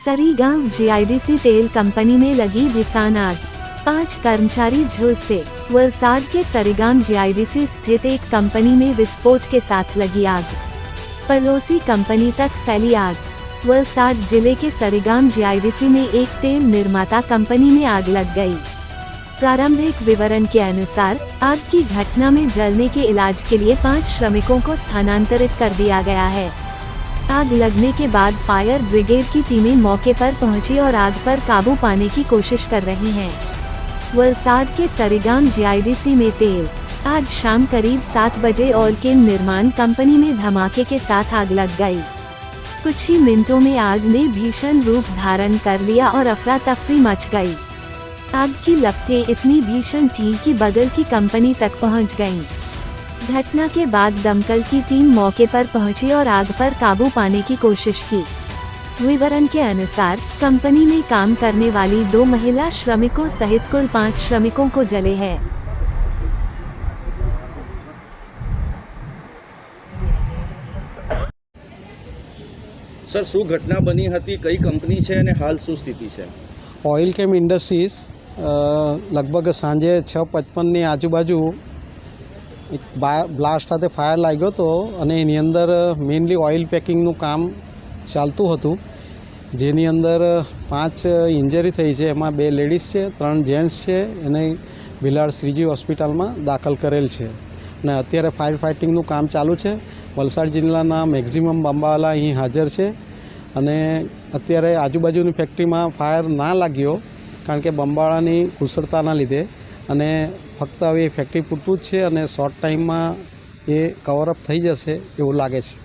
Sarigaon GIDC तेल company में लगी भीषण आग, 5 कर्मचारी झुलसे। वलसाड के सरीगांव जीआईडीसी स्थित एक कंपनी में विस्फोट के साथ लगी आग, पड़ोसी कंपनी तक फैली आग। वलसाड जिले के सरीगांव जीआईडीसी में एक तेल निर्माता कंपनी में आग लग गई। प्रारंभिक विवरण के अनुसार आग की घटना में जलने के इलाज के लिए 5 श्रमिकों को स्थानांतरित कर दिया गया है। आग लगने के बाद फायर ब्रिगेड की टीमें मौके पर पहुंची और आग पर काबू पाने की कोशिश कर रही हैं। वलसाड के सरीगांव जीआईडीसी में तेल आज शाम करीब 7 बजे ऑयल केन निर्माण कंपनी में धमाके के साथ आग लग गई। कुछ ही मिनटों में आग ने भीषण रूप धारण कर लिया और अफरा तफरी मच गई। आग की लपटें इतनी भीषण थीं कि बगल की कंपनी तक पहुंच गईं। घटना के बाद दमकल की टीम मौके पर पहुंची और आग पर काबू पाने की कोशिश की। विवरण के अनुसार कंपनी में काम करने वाली 2 महिला श्रमिकों सहित कुल 5 श्रमिकों को जले है। सर, શું ઘટના બની હતી, કઈ કંપની છે અને હાલ શું સ્થિતિ છે? ઓઇલ કેમ ઇન્ડસ્ટ્રીઝ લગભગ સાંજે 6:55ની આજુબાજુ એક બ્લાસ્ટ સાથે ફાયર લાગ્યો હતો અને એની અંદર મેઇનલી ઓઇલ પેકિંગનું કામ ચાલતું હતું, જેની અંદર 5 ઇન્જરી થઈ છે। એમાં 2 લેડીઝ છે, 3 જેન્ટ્સ છે। એને ભીલાડ શ્રીજી હોસ્પિટલમાં દાખલ કરેલ છે અને અત્યારે ફાયર ફાઇટિંગનું કામ ચાલુ છે। વલસાડ જિલ્લાના મેક્ઝિમમ બંબાવાલા અહીં હાજર છે અને અત્યારે આજુબાજુની ફેક્ટરીમાં ફાયર ના લાગ્યો કારણ કે બંબાળાની કુશળતાના લીધે અને ફક્ત હવે ફેક્ટરી પૂરતું જ છે અને શોર્ટ ટાઈમમાં એ કવરઅપ થઈ જશે એવું લાગે છે।